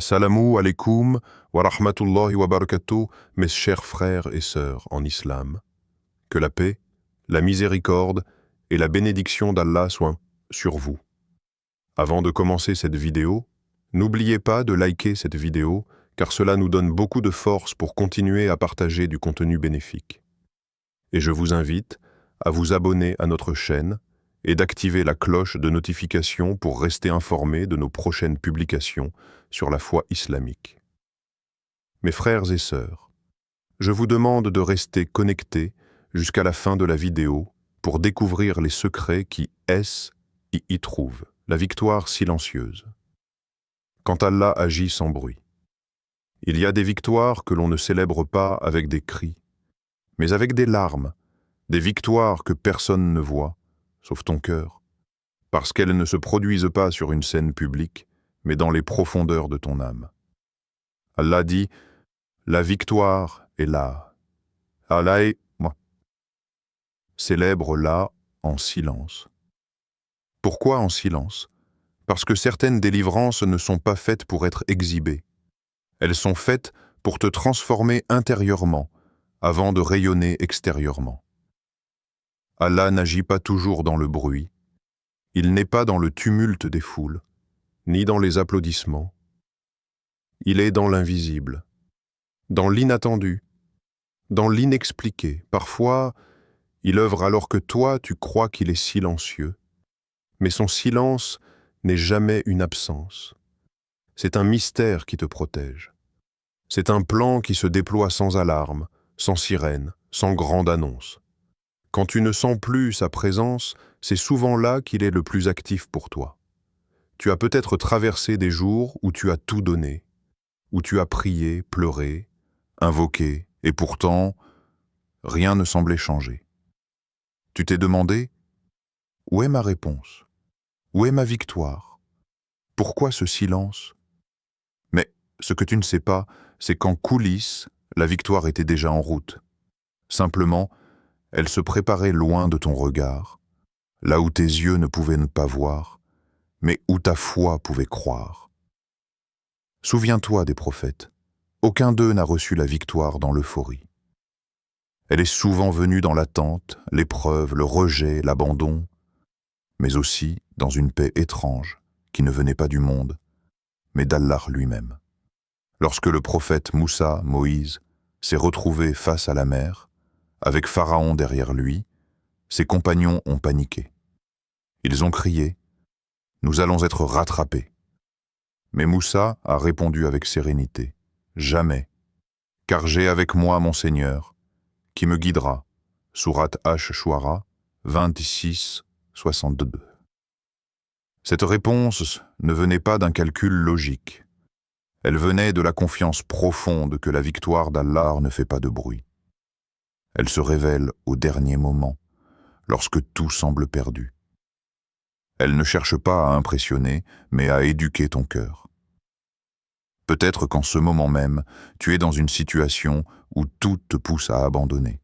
Assalamu alaikum wa rahmatullahi wa barakatuh, mes chers frères et sœurs en islam. Que la paix, la miséricorde et la bénédiction d'Allah soient sur vous. Avant de commencer cette vidéo, n'oubliez pas de liker cette vidéo car cela nous donne beaucoup de force pour continuer à partager du contenu bénéfique. Et je vous invite à vous abonner à notre chaîne et d'activer la cloche de notification pour rester informé de nos prochaines publications sur la foi islamique. Mes frères et sœurs, je vous demande de rester connectés jusqu'à la fin de la vidéo pour découvrir les secrets qui y trouvent, la victoire silencieuse. Quand Allah agit sans bruit. Il y a des victoires que l'on ne célèbre pas avec des cris, mais avec des larmes, des victoires que personne ne voit, sauf ton cœur, parce qu'elles ne se produisent pas sur une scène publique, mais dans les profondeurs de ton âme. Allah dit, la victoire est là. Allah est moi. Célèbre-la en silence. Pourquoi en silence? Parce que certaines délivrances ne sont pas faites pour être exhibées. Elles sont faites pour te transformer intérieurement, avant de rayonner extérieurement. Allah n'agit pas toujours dans le bruit. Il n'est pas dans le tumulte des foules, ni dans les applaudissements. Il est dans l'invisible, dans l'inattendu, dans l'inexpliqué. Parfois, il œuvre alors que toi, tu crois qu'il est silencieux. Mais son silence n'est jamais une absence. C'est un mystère qui te protège. C'est un plan qui se déploie sans alarme, sans sirène, sans grande annonce. Quand tu ne sens plus sa présence, c'est souvent là qu'il est le plus actif pour toi. Tu as peut-être traversé des jours où tu as tout donné, où tu as prié, pleuré, invoqué, et pourtant, rien ne semblait changer. Tu t'es demandé, où est ma réponse? Où est ma victoire? Pourquoi ce silence? Mais ce que tu ne sais pas, c'est qu'en coulisses, la victoire était déjà en route. Simplement, elle se préparait loin de ton regard, là où tes yeux ne pouvaient ne pas voir, mais où ta foi pouvait croire. Souviens-toi des prophètes. Aucun d'eux n'a reçu la victoire dans l'euphorie. Elle est souvent venue dans l'attente, l'épreuve, le rejet, l'abandon, mais aussi dans une paix étrange qui ne venait pas du monde, mais d'Allah lui-même. Lorsque le prophète Moussa, Moïse, s'est retrouvé face à la mer, avec Pharaon derrière lui, ses compagnons ont paniqué. Ils ont crié « Nous allons être rattrapés ». Mais Moussa a répondu avec sérénité « Jamais, car j'ai avec moi mon Seigneur, qui me guidera ». Sourate Ash-Shuara 26, 62. Cette réponse ne venait pas d'un calcul logique. Elle venait de la confiance profonde que la victoire d'Allah ne fait pas de bruit. Elle se révèle au dernier moment, lorsque tout semble perdu. Elle ne cherche pas à impressionner, mais à éduquer ton cœur. Peut-être qu'en ce moment même, tu es dans une situation où tout te pousse à abandonner.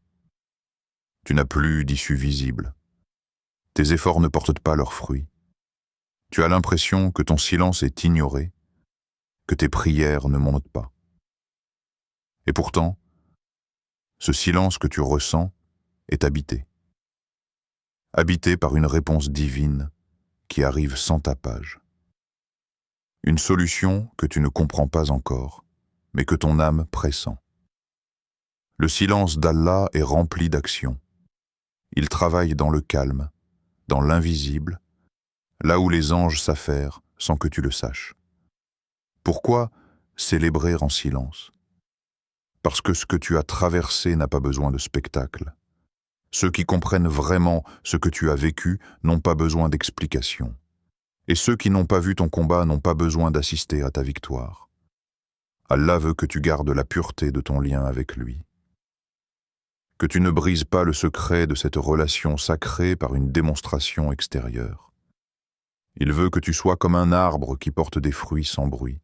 Tu n'as plus d'issue visible. Tes efforts ne portent pas leurs fruits. Tu as l'impression que ton silence est ignoré, que tes prières ne montent pas. Et pourtant, ce silence que tu ressens est habité. Habité par une réponse divine qui arrive sans tapage. Une solution que tu ne comprends pas encore, mais que ton âme pressent. Le silence d'Allah est rempli d'action. Il travaille dans le calme, dans l'invisible, là où les anges s'affairent sans que tu le saches. Pourquoi célébrer en silence? Parce que ce que tu as traversé n'a pas besoin de spectacle. Ceux qui comprennent vraiment ce que tu as vécu n'ont pas besoin d'explications. Et ceux qui n'ont pas vu ton combat n'ont pas besoin d'assister à ta victoire. Allah veut que tu gardes la pureté de ton lien avec lui. Que tu ne brises pas le secret de cette relation sacrée par une démonstration extérieure. Il veut que tu sois comme un arbre qui porte des fruits sans bruit.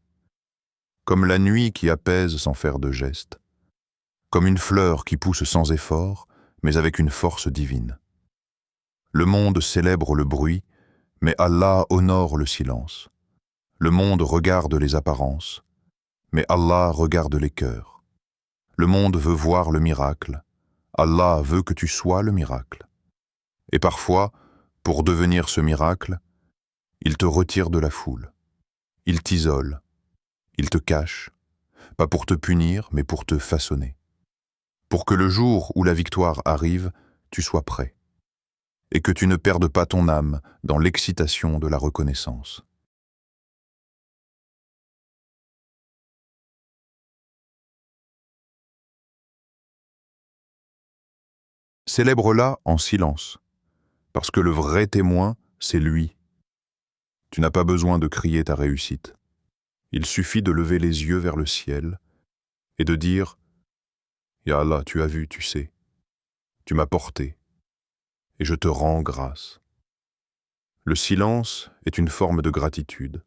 Comme la nuit qui apaise sans faire de geste. Comme une fleur qui pousse sans effort, mais avec une force divine. Le monde célèbre le bruit, mais Allah honore le silence. Le monde regarde les apparences, mais Allah regarde les cœurs. Le monde veut voir le miracle. Allah veut que tu sois le miracle. Et parfois, pour devenir ce miracle, il te retire de la foule. Il t'isole. Il te cache, pas pour te punir, mais pour te façonner. Pour que le jour où la victoire arrive, tu sois prêt. Et que tu ne perdes pas ton âme dans l'excitation de la reconnaissance. Célèbre-la en silence, parce que le vrai témoin, c'est lui. Tu n'as pas besoin de crier ta réussite. Il suffit de lever les yeux vers le ciel et de dire « Ya Allah, tu as vu, tu sais, tu m'as porté, et je te rends grâce. » Le silence est une forme de gratitude,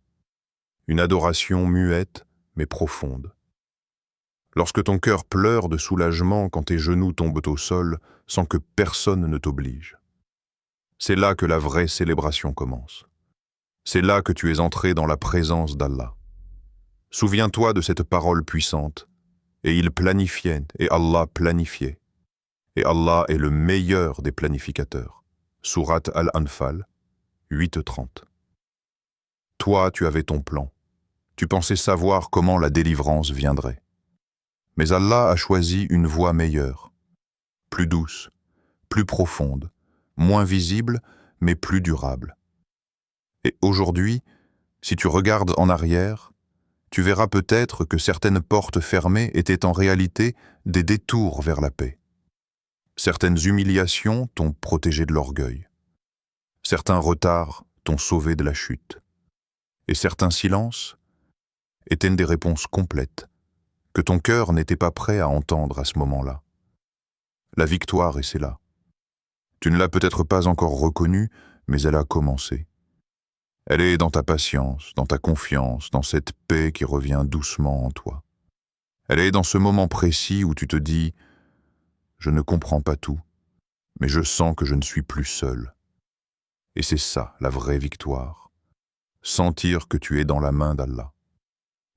une adoration muette mais profonde. Lorsque ton cœur pleure de soulagement quand tes genoux tombent au sol sans que personne ne t'oblige. C'est là que la vraie célébration commence. C'est là que tu es entré dans la présence d'Allah. Souviens-toi de cette parole puissante. Et il planifiait, et Allah planifiait. Et Allah est le meilleur des planificateurs. Sourate Al-Anfal, 8:30. Toi, tu avais ton plan. Tu pensais savoir comment la délivrance viendrait. Mais Allah a choisi une voie meilleure, plus douce, plus profonde, moins visible, mais plus durable. Et aujourd'hui, si tu regardes en arrière, tu verras peut-être que certaines portes fermées étaient en réalité des détours vers la paix. Certaines humiliations t'ont protégé de l'orgueil. Certains retards t'ont sauvé de la chute. Et certains silences étaient des réponses complètes que ton cœur n'était pas prêt à entendre à ce moment-là. La victoire, et c'est là. Tu ne l'as peut-être pas encore reconnue, mais elle a commencé. Elle est dans ta patience, dans ta confiance, dans cette paix qui revient doucement en toi. Elle est dans ce moment précis où tu te dis « Je ne comprends pas tout, mais je sens que je ne suis plus seul. » Et c'est ça, la vraie victoire. Sentir que tu es dans la main d'Allah.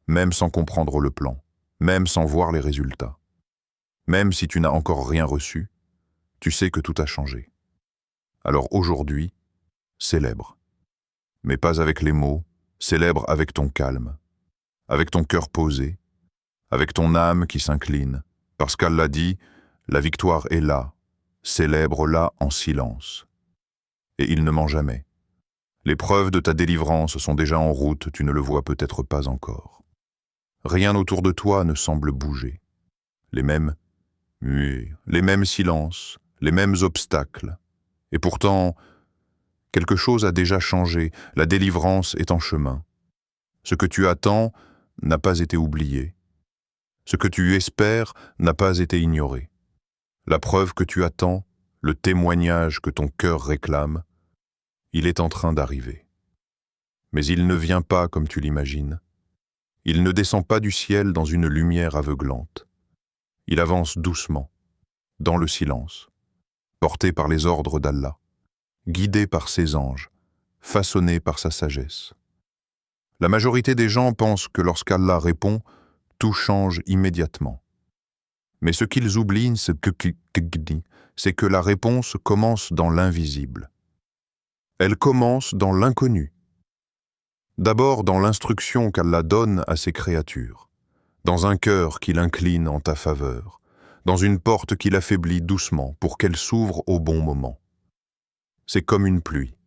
Même sans comprendre le plan, même sans voir les résultats. Même si tu n'as encore rien reçu, tu sais que tout a changé. Alors aujourd'hui, célèbre. Mais pas avec les mots, célèbre avec ton calme, avec ton cœur posé, avec ton âme qui s'incline, parce qu'Allah dit, la victoire est là, célèbre-la en silence. Et il ne ment jamais. Les preuves de ta délivrance sont déjà en route, tu ne le vois peut-être pas encore. Rien autour de toi ne semble bouger. Les mêmes murs, les mêmes silences, les mêmes obstacles. Et pourtant, quelque chose a déjà changé, la délivrance est en chemin. Ce que tu attends n'a pas été oublié. Ce que tu espères n'a pas été ignoré. La preuve que tu attends, le témoignage que ton cœur réclame, il est en train d'arriver. Mais il ne vient pas comme tu l'imagines. Il ne descend pas du ciel dans une lumière aveuglante. Il avance doucement, dans le silence, porté par les ordres d'Allah, guidé par ses anges, façonné par sa sagesse. La majorité des gens pensent que lorsqu'Allah répond, tout change immédiatement. Mais ce qu'ils oublient, c'est que la réponse commence dans l'invisible. Elle commence dans l'inconnu. D'abord dans l'instruction qu'Allah donne à ses créatures, dans un cœur qu'il incline en ta faveur, dans une porte qu'il affaiblit doucement pour qu'elle s'ouvre au bon moment. C'est comme une pluie.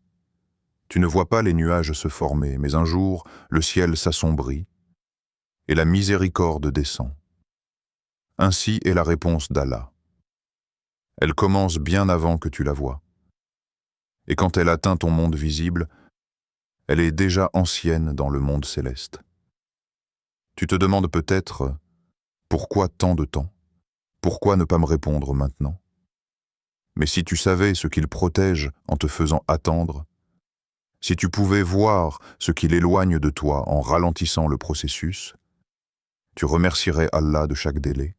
Tu ne vois pas les nuages se former, mais un jour, le ciel s'assombrit et la miséricorde descend. Ainsi est la réponse d'Allah. Elle commence bien avant que tu la vois. Et quand elle atteint ton monde visible, elle est déjà ancienne dans le monde céleste. Tu te demandes peut-être pourquoi tant de temps? Pourquoi ne pas me répondre maintenant? Mais si tu savais ce qu'il protège en te faisant attendre, si tu pouvais voir ce qu'il éloigne de toi en ralentissant le processus, tu remercierais Allah de chaque délai.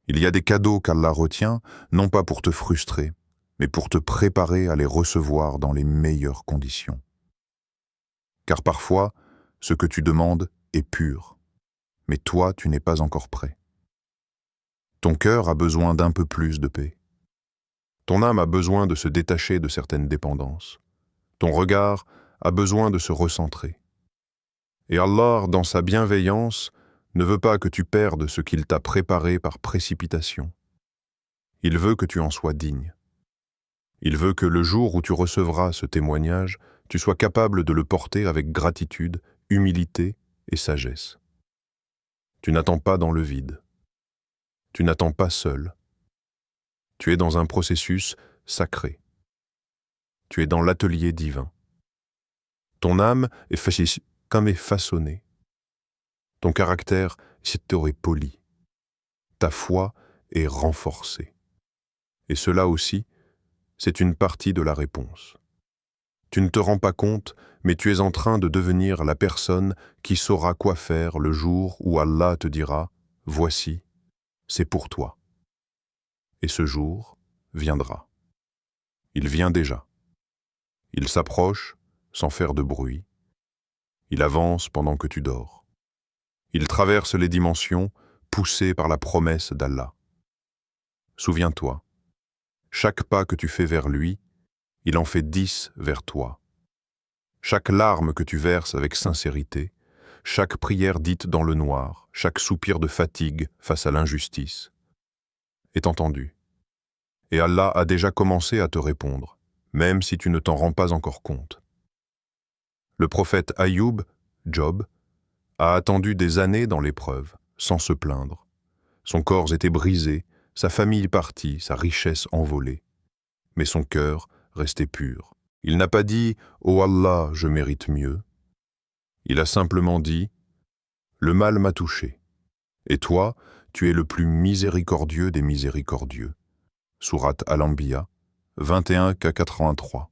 Il y a des cadeaux qu'Allah retient, non pas pour te frustrer, mais pour te préparer à les recevoir dans les meilleures conditions. Car parfois, ce que tu demandes est pur, mais toi, tu n'es pas encore prêt. Ton cœur a besoin d'un peu plus de paix. Ton âme a besoin de se détacher de certaines dépendances. Ton regard a besoin de se recentrer. Et Allah, dans sa bienveillance, ne veut pas que tu perdes ce qu'il t'a préparé par précipitation. Il veut que tu en sois digne. Il veut que le jour où tu recevras ce témoignage, tu sois capable de le porter avec gratitude, humilité et sagesse. Tu n'attends pas dans le vide. Tu n'attends pas seul. Tu es dans un processus sacré. Tu es dans l'atelier divin. Ton âme est façonnée. Ton caractère est poli. Ta foi est renforcée. Et cela aussi, c'est une partie de la réponse. Tu ne te rends pas compte, mais tu es en train de devenir la personne qui saura quoi faire le jour où Allah te dira « Voici, c'est pour toi ». Et ce jour viendra. Il vient déjà. Il s'approche sans faire de bruit. Il avance pendant que tu dors. Il traverse les dimensions, poussé par la promesse d'Allah. Souviens-toi, chaque pas que tu fais vers lui, il en fait 10 vers toi. Chaque larme que tu verses avec sincérité, chaque prière dite dans le noir, chaque soupir de fatigue face à l'injustice, est entendu. Et Allah a déjà commencé à te répondre, même si tu ne t'en rends pas encore compte. Le prophète Ayoub, Job, a attendu des années dans l'épreuve, sans se plaindre. Son corps était brisé, sa famille partie, sa richesse envolée. Mais son cœur restait pur. Il n'a pas dit « Oh Allah, je mérite mieux ». Il a simplement dit « Le mal m'a touché. Et toi, tu es le plus miséricordieux des miséricordieux ». Sourate Al-Anbiya, 21-83.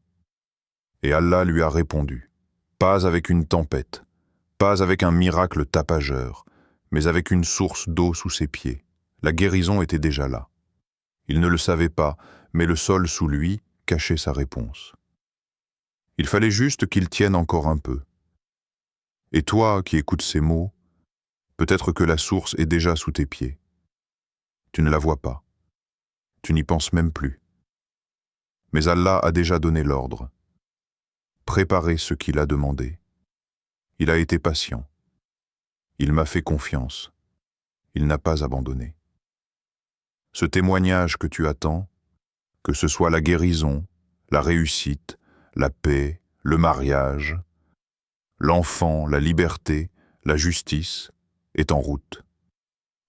Et Allah lui a répondu « Pas avec une tempête, pas avec un miracle tapageur, mais avec une source d'eau sous ses pieds. La guérison était déjà là. Il ne le savait pas, mais le sol sous lui cachait sa réponse. Il fallait juste qu'il tienne encore un peu. Et toi qui écoutes ces mots, peut-être que la source est déjà sous tes pieds. Tu ne la vois pas. Tu n'y penses même plus. Mais Allah a déjà donné l'ordre. Préparez ce qu'il a demandé. Il a été patient. Il m'a fait confiance. Il n'a pas abandonné. Ce témoignage que tu attends, que ce soit la guérison, la réussite, la paix, le mariage, l'enfant, la liberté, la justice, est en route.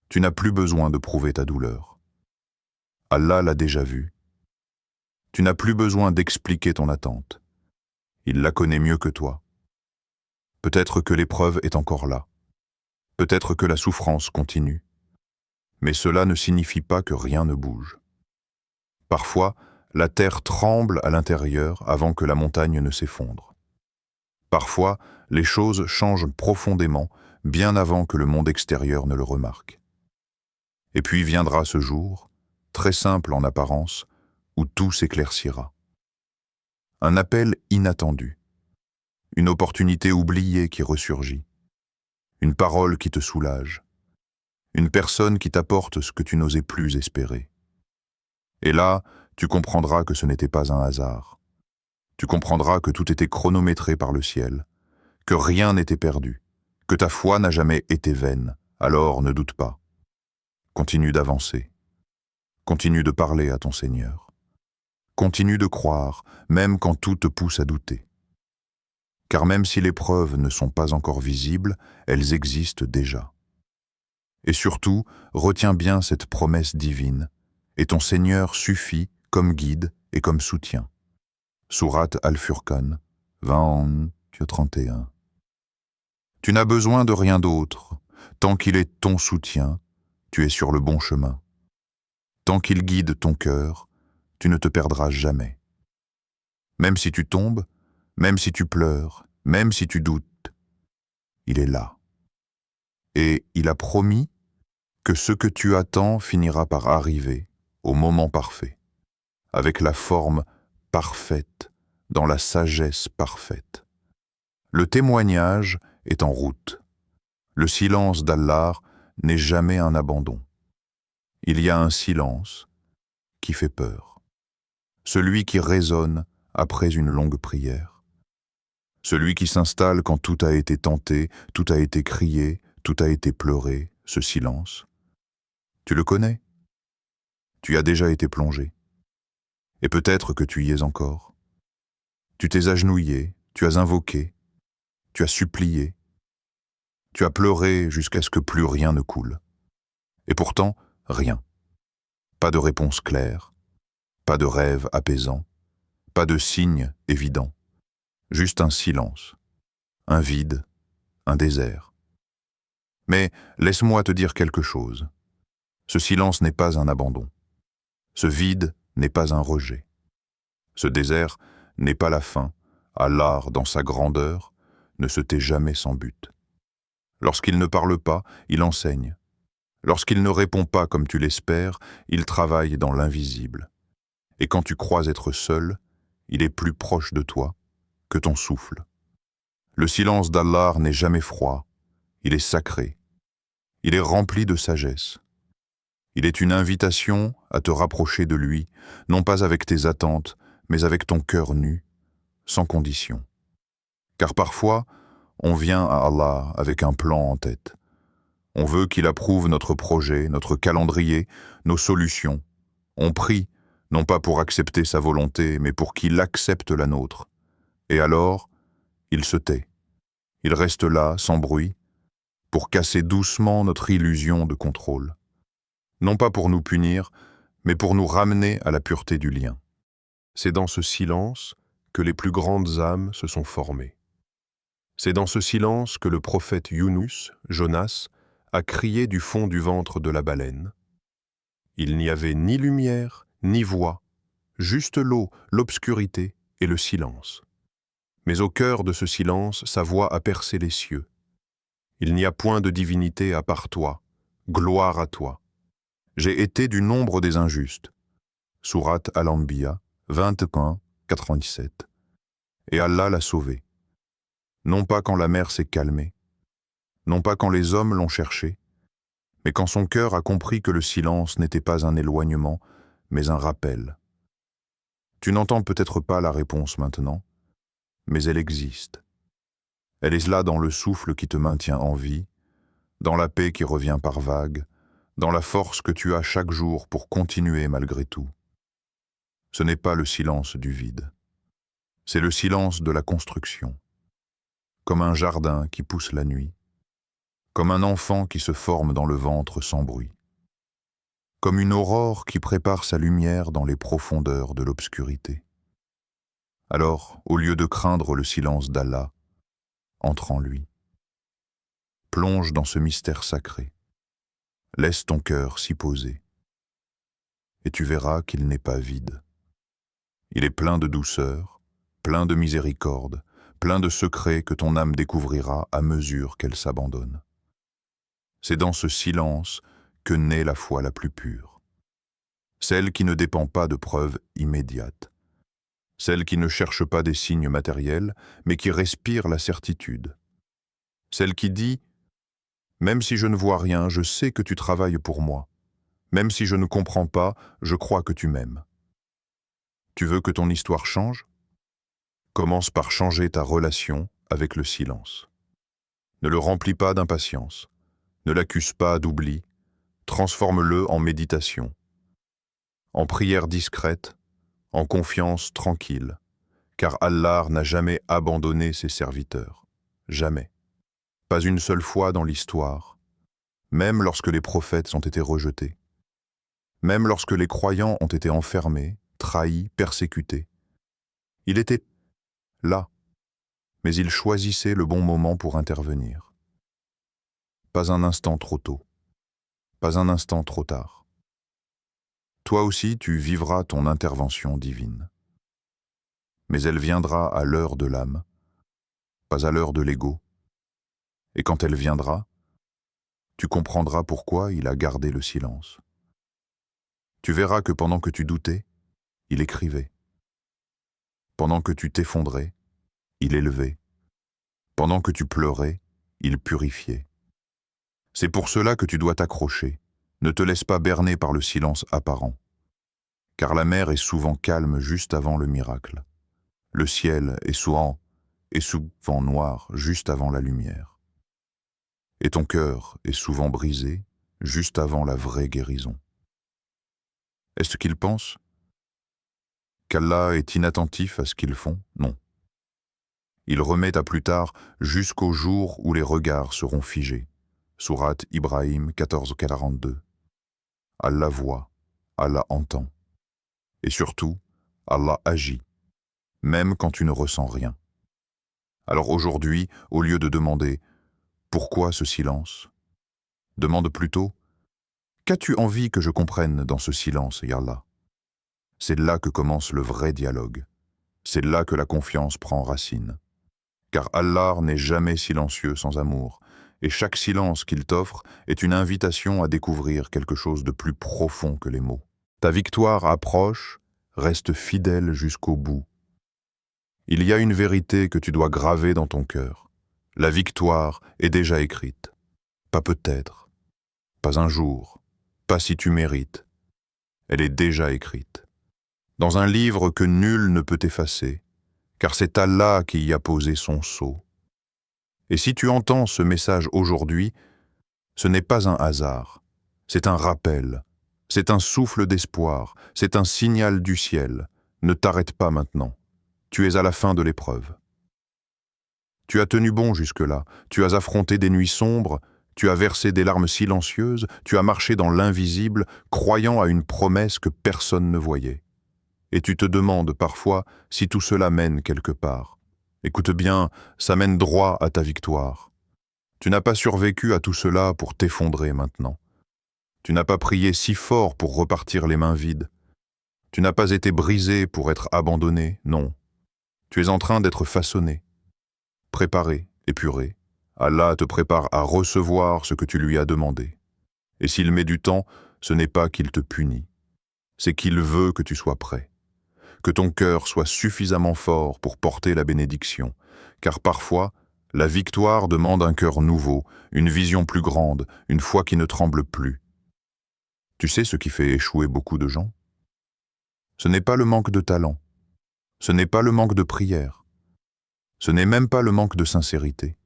Tu n'as plus besoin de prouver ta douleur. Allah l'a déjà vu. Tu n'as plus besoin d'expliquer ton attente. Il la connaît mieux que toi. Peut-être que l'épreuve est encore là. Peut-être que la souffrance continue. Mais cela ne signifie pas que rien ne bouge. Parfois, la terre tremble à l'intérieur avant que la montagne ne s'effondre. Parfois, les choses changent profondément, bien avant que le monde extérieur ne le remarque. Et puis viendra ce jour, très simple en apparence, où tout s'éclaircira. Un appel inattendu, une opportunité oubliée qui ressurgit, une parole qui te soulage, une personne qui t'apporte ce que tu n'osais plus espérer. Et là, tu comprendras que ce n'était pas un hasard. Tu comprendras que tout était chronométré par le ciel, que rien n'était perdu, que ta foi n'a jamais été vaine, alors ne doute pas. Continue d'avancer. Continue de parler à ton Seigneur. Continue de croire, même quand tout te pousse à douter. Car même si les preuves ne sont pas encore visibles, elles existent déjà. Et surtout, retiens bien cette promesse divine, et ton Seigneur suffit comme guide et comme soutien. Sourate Al-Furqan, 20-31. Tu n'as besoin de rien d'autre. Tant qu'il est ton soutien, tu es sur le bon chemin. Tant qu'il guide ton cœur, tu ne te perdras jamais. Même si tu tombes, même si tu pleures, même si tu doutes, il est là. Et il a promis que ce que tu attends finira par arriver au moment parfait, avec la forme parfaite, dans la sagesse parfaite. Le témoignage est en route. Le silence d'Allah n'est jamais un abandon. Il y a un silence qui fait peur. Celui qui résonne après une longue prière. Celui qui s'installe quand tout a été tenté, tout a été crié, tout a été pleuré, ce silence. Tu le connais? Tu as déjà été plongé. Et peut-être que tu y es encore. Tu t'es agenouillé, tu as invoqué, tu as supplié, tu as pleuré jusqu'à ce que plus rien ne coule. Et pourtant, rien. Pas de réponse claire, pas de rêve apaisant, pas de signe évident. Juste un silence, un vide, un désert. Mais laisse-moi te dire quelque chose. Ce silence n'est pas un abandon. Ce vide n'est pas un rejet. Ce désert n'est pas la fin. Allah, dans sa grandeur, ne se tait jamais sans but. Lorsqu'il ne parle pas, il enseigne. Lorsqu'il ne répond pas comme tu l'espères, il travaille dans l'invisible. Et quand tu crois être seul, il est plus proche de toi que ton souffle. Le silence d'Allah n'est jamais froid, il est sacré. Il est rempli de sagesse. Il est une invitation à te rapprocher de lui, non pas avec tes attentes, mais avec ton cœur nu, sans condition. Car parfois, on vient à Allah avec un plan en tête. On veut qu'il approuve notre projet, notre calendrier, nos solutions. On prie, non pas pour accepter sa volonté, mais pour qu'il accepte la nôtre. Et alors, il se tait. Il reste là, sans bruit, pour casser doucement notre illusion de contrôle. Non pas pour nous punir, mais pour nous ramener à la pureté du lien. C'est dans ce silence que les plus grandes âmes se sont formées. C'est dans ce silence que le prophète Younous, Jonas, a crié du fond du ventre de la baleine. Il n'y avait ni lumière, ni voix, juste l'eau, l'obscurité et le silence. Mais au cœur de ce silence, sa voix a percé les cieux. Il n'y a point de divinité à part toi, gloire à toi. J'ai été du nombre des injustes. Sourate Al-Anbiya, 21, 97. Et Allah l'a sauvé. Non pas quand la mer s'est calmée, non pas quand les hommes l'ont cherché, mais quand son cœur a compris que le silence n'était pas un éloignement, mais un rappel. Tu n'entends peut-être pas la réponse maintenant, mais elle existe. Elle est là dans le souffle qui te maintient en vie, dans la paix qui revient par vagues, dans la force que tu as chaque jour pour continuer malgré tout. Ce n'est pas le silence du vide, c'est le silence de la construction, comme un jardin qui pousse la nuit, comme un enfant qui se forme dans le ventre sans bruit, comme une aurore qui prépare sa lumière dans les profondeurs de l'obscurité. Alors, au lieu de craindre le silence d'Allah, entre en lui. Plonge dans ce mystère sacré. Laisse ton cœur s'y poser. Et tu verras qu'il n'est pas vide. Il est plein de douceur, plein de miséricorde, plein de secrets que ton âme découvrira à mesure qu'elle s'abandonne. C'est dans ce silence que naît la foi la plus pure. Celle qui ne dépend pas de preuves immédiates. Celle qui ne cherche pas des signes matériels, mais qui respire la certitude. Celle qui dit « Même si je ne vois rien, je sais que tu travailles pour moi. Même si je ne comprends pas, je crois que tu m'aimes. » Tu veux que ton histoire change? Commence par changer ta relation avec le silence. Ne le remplis pas d'impatience. Ne l'accuse pas d'oubli. Transforme-le en méditation. En prière discrète, en confiance tranquille, car Allah n'a jamais abandonné ses serviteurs. Jamais. Pas une seule fois dans l'histoire, même lorsque les prophètes ont été rejetés, même lorsque les croyants ont été enfermés, trahis, persécutés. Il était là, mais il choisissait le bon moment pour intervenir. Pas un instant trop tôt, pas un instant trop tard. Toi aussi, tu vivras ton intervention divine. Mais elle viendra à l'heure de l'âme, pas à l'heure de l'ego. Et quand elle viendra, tu comprendras pourquoi il a gardé le silence. Tu verras que pendant que tu doutais, il écrivait. Pendant que tu t'effondrais, il élevait. Pendant que tu pleurais, il purifiait. C'est pour cela que tu dois t'accrocher. Ne te laisse pas berner par le silence apparent. Car la mer est souvent calme juste avant le miracle. Le ciel est souvent noir juste avant la lumière. Et ton cœur est souvent brisé juste avant la vraie guérison. Est-ce qu'ils pensent qu'Allah est inattentif à ce qu'ils font? Non. Il remet à plus tard jusqu'au jour où les regards seront figés. Sourate Ibrahim 14:42. Allah voit, Allah entend. Et surtout, Allah agit, même quand tu ne ressens rien. Alors aujourd'hui, au lieu de demander « Pourquoi ce silence ?», demande plutôt « Qu'as-tu envie que je comprenne dans ce silence, Ya Allah ?» C'est là que commence le vrai dialogue. C'est là que la confiance prend racine. Car Allah n'est jamais silencieux sans amour, et chaque silence qu'il t'offre est une invitation à découvrir quelque chose de plus profond que les mots. Ta victoire approche, reste fidèle jusqu'au bout. Il y a une vérité que tu dois graver dans ton cœur. La victoire est déjà écrite. Pas peut-être, pas un jour, pas si tu mérites. Elle est déjà écrite. Dans un livre que nul ne peut effacer, car c'est Allah qui y a posé son sceau. Et si tu entends ce message aujourd'hui, ce n'est pas un hasard, c'est un rappel, c'est un souffle d'espoir, c'est un signal du ciel. Ne t'arrête pas maintenant, tu es à la fin de l'épreuve. Tu as tenu bon jusque-là, tu as affronté des nuits sombres, tu as versé des larmes silencieuses, tu as marché dans l'invisible, croyant à une promesse que personne ne voyait. Et tu te demandes parfois si tout cela mène quelque part. Écoute bien, ça mène droit à ta victoire. Tu n'as pas survécu à tout cela pour t'effondrer maintenant. Tu n'as pas prié si fort pour repartir les mains vides. Tu n'as pas été brisé pour être abandonné, non. Tu es en train d'être façonné, préparé, épuré. Allah te prépare à recevoir ce que tu lui as demandé. Et s'il met du temps, ce n'est pas qu'il te punit. C'est qu'il veut que tu sois prêt. Que ton cœur soit suffisamment fort pour porter la bénédiction, car parfois, la victoire demande un cœur nouveau, une vision plus grande, une foi qui ne tremble plus. Tu sais ce qui fait échouer beaucoup de gens? Ce n'est pas le manque de talent, ce n'est pas le manque de prière, ce n'est même pas le manque de sincérité.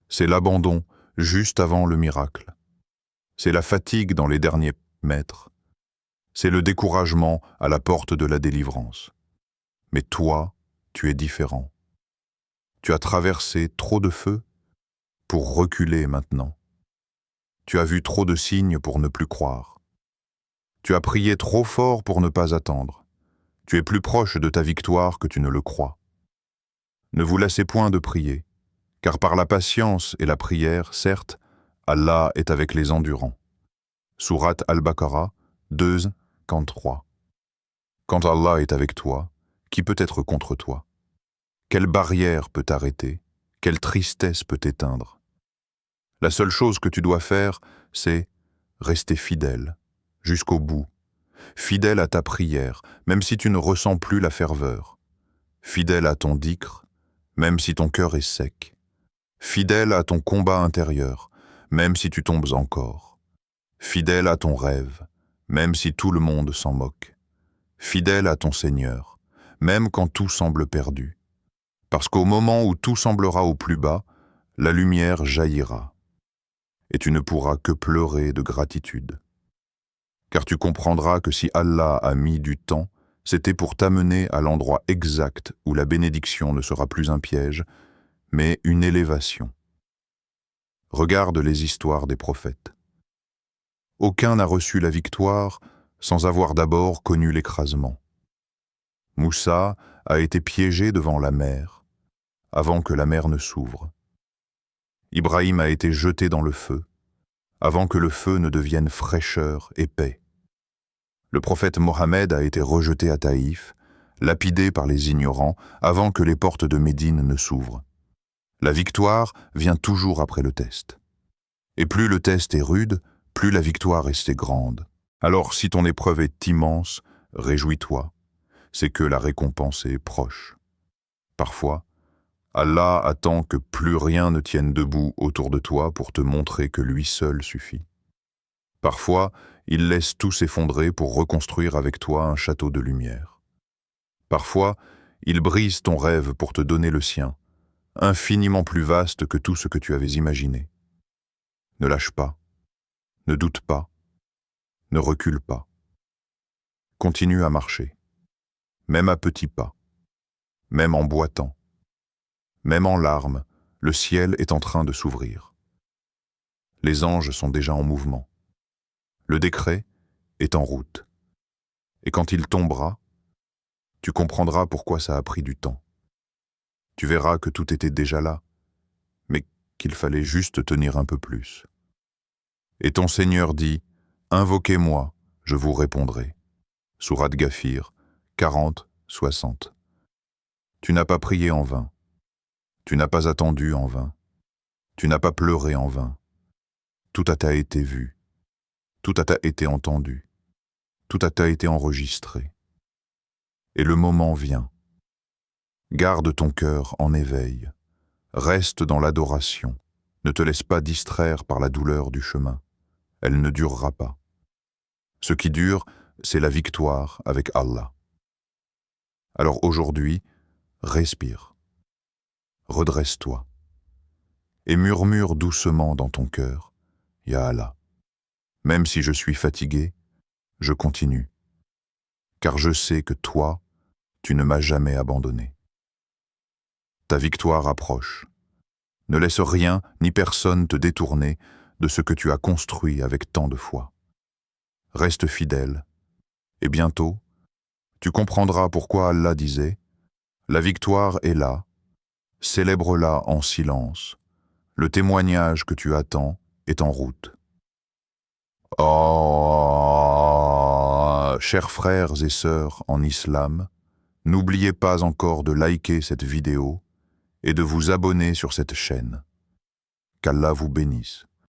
C'est l'abandon juste avant le miracle. C'est la fatigue dans les derniers mètres. C'est le découragement à la porte de la délivrance. Mais toi, tu es différent. Tu as traversé trop de feux pour reculer maintenant. Tu as vu trop de signes pour ne plus croire. Tu as prié trop fort pour ne pas attendre. Tu es plus proche de ta victoire que tu ne le crois. Ne vous lassez point de prier, car par la patience et la prière, certes, Allah est avec les endurants. Sourate Al-Baqarah 2:3. Quand Allah est avec toi, qui peut être contre toi? Quelle barrière peut t'arrêter? Quelle tristesse peut t'éteindre? La seule chose que tu dois faire, c'est rester fidèle, jusqu'au bout. Fidèle à ta prière, même si tu ne ressens plus la ferveur. Fidèle à ton dhikr, même si ton cœur est sec. Fidèle à ton combat intérieur, même si tu tombes encore. Fidèle à ton rêve, même si tout le monde s'en moque. Fidèle à ton Seigneur, même quand tout semble perdu. Parce qu'au moment où tout semblera au plus bas, la lumière jaillira. Et tu ne pourras que pleurer de gratitude. Car tu comprendras que si Allah a mis du temps, c'était pour t'amener à l'endroit exact où la bénédiction ne sera plus un piège, mais une élévation. Regarde les histoires des prophètes. Aucun n'a reçu la victoire sans avoir d'abord connu l'écrasement. Moussa a été piégé devant la mer, avant que la mer ne s'ouvre. Ibrahim a été jeté dans le feu, avant que le feu ne devienne fraîcheur et paix. Le prophète Mohammed a été rejeté à Taïf, lapidé par les ignorants, avant que les portes de Médine ne s'ouvrent. La victoire vient toujours après le test. Et plus le test est rude, plus la victoire est grande. Alors si ton épreuve est immense, réjouis-toi, c'est que la récompense est proche. Parfois, Allah attend que plus rien ne tienne debout autour de toi pour te montrer que lui seul suffit. Parfois, il laisse tout s'effondrer pour reconstruire avec toi un château de lumière. Parfois, il brise ton rêve pour te donner le sien, infiniment plus vaste que tout ce que tu avais imaginé. Ne lâche pas, ne doute pas, ne recule pas. Continue à marcher, même à petits pas, même en boitant, même en larmes, le ciel est en train de s'ouvrir. Les anges sont déjà en mouvement. Le décret est en route. Et quand il tombera, tu comprendras pourquoi ça a pris du temps. Tu verras que tout était déjà là, mais qu'il fallait juste tenir un peu plus. Et ton Seigneur dit, « Invoquez-moi, je vous répondrai. » Sourate Ghafir, 40-60. Tu n'as pas prié en vain. Tu n'as pas attendu en vain. Tu n'as pas pleuré en vain. Tout t'a été vu. Tout t'a été entendu. Tout t'a été enregistré. Et le moment vient. Garde ton cœur en éveil. Reste dans l'adoration. Ne te laisse pas distraire par la douleur du chemin. Elle ne durera pas. Ce qui dure, c'est la victoire avec Allah. Alors aujourd'hui, respire. Redresse-toi. Et murmure doucement dans ton cœur, « Ya Allah, même si je suis fatigué, je continue, car je sais que toi, tu ne m'as jamais abandonné. » Ta victoire approche. Ne laisse rien ni personne te détourner de ce que tu as construit avec tant de foi. Reste fidèle, et bientôt, tu comprendras pourquoi Allah disait « La victoire est là, célèbre-la en silence, le témoignage que tu attends est en route. » Oh, chers frères et sœurs en islam, n'oubliez pas encore de liker cette vidéo et de vous abonner sur cette chaîne. Qu'Allah vous bénisse.